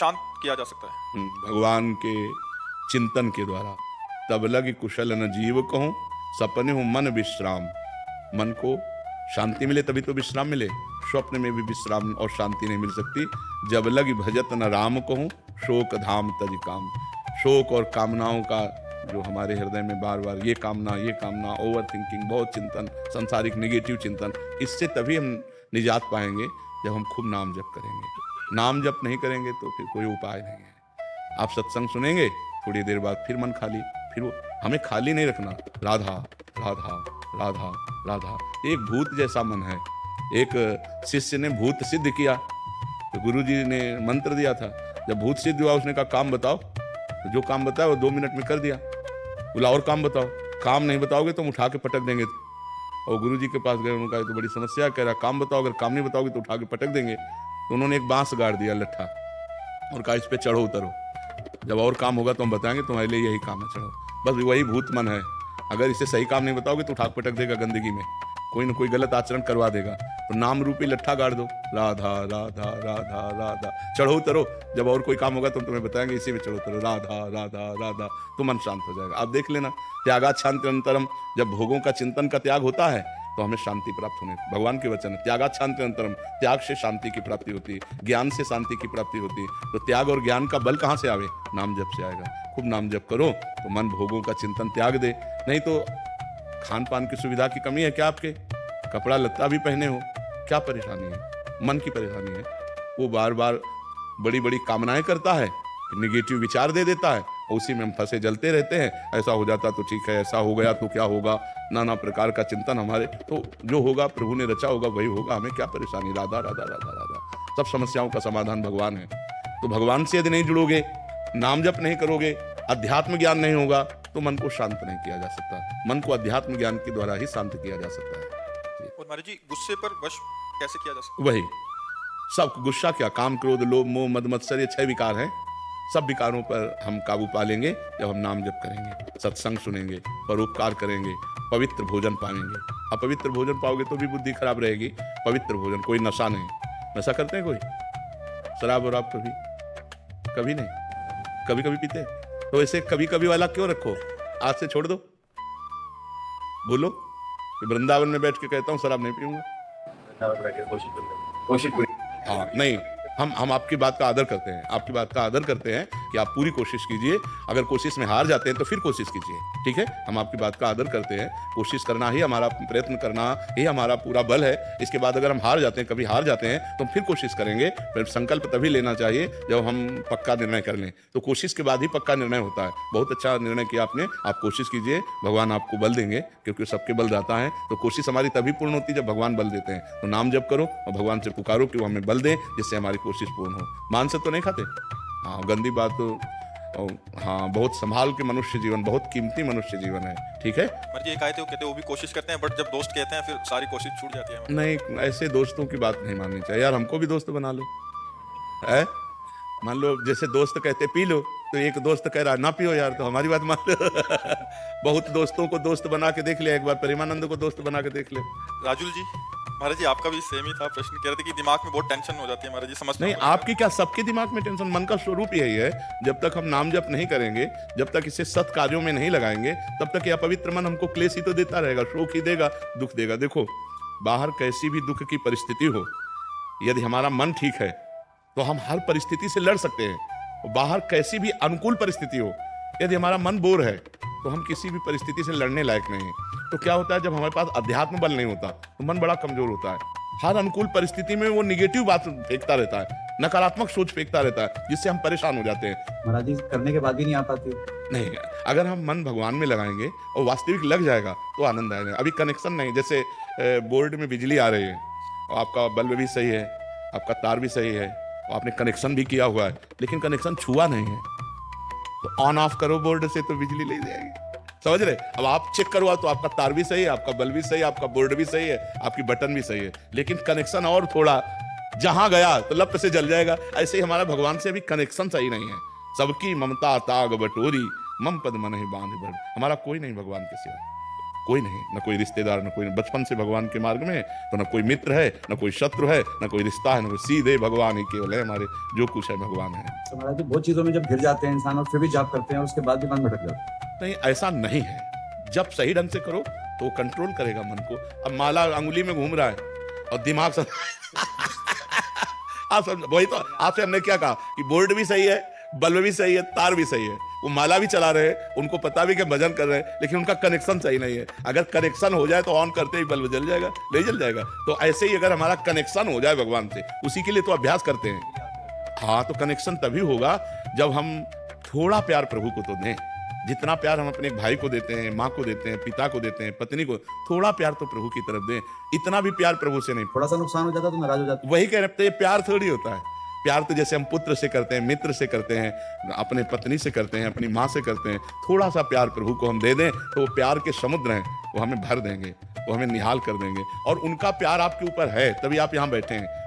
शांत किया जा सकता है? भगवान के चिंतन के द्वारा। तब लग कुशल न जीव कहूँ, सपने हो मन विश्राम। मन को शांति मिले तभी तो विश्राम मिले। स्वप्न में भी विश्राम और शांति नहीं मिल सकती। जब लग भजत न राम कहूँ, शोक धाम तज काम। शोक और कामनाओं का जो हमारे हृदय में बार बार ये कामना, ओवर थिंकिंग, बहुत चिंतन, संसारिक नेगेटिव चिंतन, इससे तभी हम निजात पाएंगे जब हम खूब नाम जप करेंगे। नाम जप नहीं करेंगे तो फिर कोई उपाय नहीं है। आप सत्संग सुनेंगे, थोड़ी देर बाद फिर मन खाली, फिर वो हमें खाली नहीं रखना। राधा राधा राधा राधा, एक भूत जैसा मन है। एक शिष्य ने भूत सिद्ध किया तो गुरुजी ने मंत्र दिया था। जब भूत सिद्ध हुआ उसने कहा काम बताओ, तो जो काम बताया वो 2 मिनट में कर दिया। बोला और काम बताओ, काम नहीं बताओगे तो हम उठा के पटक देंगे। और गुरुजी के पास गए, उन्होंने कहा तो बड़ी समस्या, कह रहा काम बताओ, अगर काम नहीं बताओगे तो उठा के पटक देंगे। तो उन्होंने एक बांस गाड़ दिया लट्ठा और कहा इस पे चढ़ो उतरो, जब और काम होगा तो हम बताएंगे, तुम्हारे लिए यही काम है, चढ़ो। बस वही भूत मन है। अगर इसे सही काम नहीं बताओगे तो उठा पटक देगा गंदगी में, कोई ना कोई गलत आचरण करवा देगा। तो नाम रूपी लट्ठा गाड़ दो, राधा राधा राधा राधा, चढ़ो उतरो, जब और कोई काम होगा तो तुम्हें बताएंगे, इसी में चढ़ो उतरो, राधा राधा राधा, तो मन शांत हो जाएगा। आप देख लेना, त्यागात शांति अंतरम, जब भोगों का चिंतन का त्याग होता है तो हमें शांति प्राप्त होने, भगवान के वचन है, त्यागात शांति अंतरम, त्याग से शांति की प्राप्ति होती है, ज्ञान से शांति की प्राप्ति होती है। तो त्याग और ज्ञान का बल कहाँ से आवे? नाम जप से आएगा। खूब नाम जप करो तो मन भोगों का चिंतन त्याग दे। नहीं तो खान पान की सुविधा की कमी है क्या आपके? कपड़ा लत्ता भी पहने हो, क्या परेशानी है? मन की परेशानी है। वो बार बार बड़ी बड़ी कामनाएं करता है, निगेटिव विचार दे देता है, और उसी में हम फंसे जलते रहते हैं। ऐसा हो जाता तो ठीक है, ऐसा हो गया तो क्या होगा, नाना प्रकार का चिंतन हमारे। तो जो होगा प्रभु ने रचा होगा वही होगा, हमें क्या परेशानी? राधा राधा राधा राधा, सब समस्याओं का समाधान भगवान है। तो भगवान से यदि नहीं जुड़ोगे, नाम जप नहीं करोगे, अध्यात्म ज्ञान नहीं होगा, तो मन को शांत नहीं किया जा सकता। मन को अध्यात्म ज्ञान के द्वारा ही शांत किया जा सकता है। और महाराज जी, गुस्से पर वश कैसे किया जा सकता है? वही सब गुस्सा क्या, काम क्रोध लोभ मोह मद मत्सर, ये 6 विकार हैं। सब विकारों पर हम काबू पा लेंगे जब हम नाम जप करेंगे, सत्संग सुनेंगे, परोपकार करेंगे, पवित्र भोजन पाएंगे। अपवित्र भोजन पाओगे तो भी बुद्धि खराब रहेगी। पवित्र भोजन, कोई नशा नहीं। नशा करते हैं कोई? शराब और आप कभी नहीं, कभी कभी पीते हैं। तो ऐसे कभी कभी वाला क्यों रखो? आज से छोड़ दो, बोलो वृंदावन में बैठ के कहता हूँ शराब नहीं पीऊंगा। कोशिश हाँ नहीं, हम आपकी बात का आदर करते हैं, आपकी बात का आदर करते हैं कि आप पूरी कोशिश कीजिए। अगर कोशिश में हार जाते हैं तो फिर कोशिश कीजिए, ठीक है? हम आपकी बात का आदर करते हैं। कोशिश करना ही हमारा, प्रयत्न करना ही हमारा पूरा बल है। इसके बाद अगर हम हार जाते हैं, कभी हार जाते हैं, तो फिर कोशिश करेंगे। फिर संकल्प तभी लेना चाहिए जब हम पक्का निर्णय कर लें। तो कोशिश के बाद ही पक्का निर्णय होता है। बहुत अच्छा निर्णय किया आपने, आप कोशिश कीजिए, भगवान आपको बल देंगे, क्योंकि सबके बल दाता है। तो कोशिश हमारी तभी पूर्ण होती है जब भगवान बल देते हैं। तो नाम जप करो और भगवान से पुकारो कि वो हमें बल दें, जिससे हमारी कोशिश पूर्ण हो। मान से तो नहीं खाते, हाँ गंदी बात तो, हाँ बहुत संभाल के मनुष्य जीवन, बहुत कीमती मनुष्य जीवन है, ठीक है? मर्जी ये कहते हो, कहते वो भी कोशिश करते हैं, बट जब दोस्त कहते हैं फिर सारी कोशिश छूट जाती है। नहीं, ऐसे दोस्तों की बात नहीं माननी चाहिए यार। हमको भी दोस्त बना लो, है? मान लो जैसे दोस्त कहते पी लो, तो एक दोस्त कह रहा ना पियो यार, तो हमारी बात मान लो। बहुत दोस्तों को दोस्त बना के देख लिया, एक बार प्रेमानंद को दोस्त बना के देख ले। राजुल जी, महाराज जी आपका भी सेम ही था प्रश्न। कह रहे थे कि दिमाग में बहुत टेंशन हो जाती है महाराज जी, समझ नहीं। आपकी क्या, सबके दिमाग में टेंशन? मन का स्वरूप यही है। जब तक हम नाम जप नहीं करेंगे, जब तक इसे सत् कार्यों में नहीं लगाएंगे, तब तक यह पवित्र मन हमको क्लेश ही तो देता रहेगा, शोक ही देगा, दुख देगा। देखो, बाहर कैसी भी दुख की परिस्थिति हो, यदि हमारा मन ठीक है तो हम हर परिस्थिति से लड़ सकते हैं। बाहर कैसी भी अनुकूल परिस्थिति हो, यदि हमारा मन बोर है तो हम किसी भी परिस्थिति से लड़ने लायक नहीं है। तो क्या होता है, जब हमारे पास अध्यात्म बल नहीं होता तो मन बड़ा कमजोर होता है। हर अनुकूल परिस्थिति में वो निगेटिव बात फेंकता रहता है, नकारात्मक सोच फेंकता रहता है, जिससे हम परेशान हो जाते हैं। महाराज जी करने के बाद भी नहीं आ पाती। नहीं, अगर हम मन भगवान में लगाएंगे और वास्तविक लग जाएगा तो आनंद आएगा। अभी कनेक्शन नहीं, जैसे बोर्ड में बिजली आ रही है और आपका बल्ब भी सही है, आपका तार भी सही है, और आपने कनेक्शन भी किया हुआ है, लेकिन कनेक्शन छुआ नहीं है, तो ऑन ऑफ करो बोर्ड से तो बिजली ले जाएगी। समझ रहे? अब आप चेक करवा तो आपका तार भी सही है, आपका बल्ब भी सही है, आपका बोर्ड भी सही है, आपकी बटन भी सही है, लेकिन कनेक्शन और थोड़ा जहां गया तो लप से जल जाएगा। ऐसे ही हमारा भगवान से अभी कनेक्शन सही नहीं है। सबकी ममता ताग बटोरी, मम पद मन ही बांध भर। हमारा कोई नहीं भगवान के सिवा। कोई नहीं, न कोई रिश्तेदार, न कोई, बचपन से भगवान के मार्ग में तो न कोई मित्र है, न कोई शत्रु है, न कोई रिश्ता है, न कोई, सीधे भगवान ही केवल है हमारे, जो कुछ है भगवान है। तो महाराज जी बहुत चीजों में जब गिर जाते हैं इंसान और फिर भी जाप करते हैं और उसके बाद भी मन भटक जाता है। नहीं, ऐसा नहीं है। जब सही ढंग से करो तो वो कंट्रोल करेगा मन को। अब माला अंगुली में घूम रहा है और दिमाग सब आप समझ, वही तो आपसे हमने क्या कहा कि बोर्ड भी सही है, बल्ब भी सही है, तार भी सही है, वो माला भी चला रहे हैं, उनको पता भी कि भजन कर रहे हैं, लेकिन उनका कनेक्शन सही नहीं है। अगर कनेक्शन हो जाए तो ऑन करते ही बल्ब जल जाएगा, नहीं जल जाएगा। तो ऐसे ही अगर हमारा कनेक्शन हो जाए भगवान से, उसी के लिए तो अभ्यास करते हैं। हाँ, तो कनेक्शन तभी होगा जब हम थोड़ा प्यार प्रभु को तो दें। जितना प्यार हम अपने भाई को देते हैं, माँ को देते हैं, पिता को देते हैं, पत्नी को, थोड़ा प्यार तो प्रभु की तरफ दें। इतना भी प्यार प्रभु से नहीं। थोड़ा सा नुकसान हो जाता तो नाराज हो जाते। वही कह रहे हैं, तो ये प्यार थोड़ी होता है। प्यार तो जैसे हम पुत्र से करते हैं, मित्र से करते हैं, अपने पत्नी से करते हैं, अपनी माँ से करते हैं। थोड़ा सा प्यार प्रभु को हम दे दें तो वो प्यार के समुद्र हैं, वो हमें भर देंगे, वो हमें निहाल कर देंगे। और उनका प्यार आपके ऊपर है, तभी आप यहाँ बैठे हैं।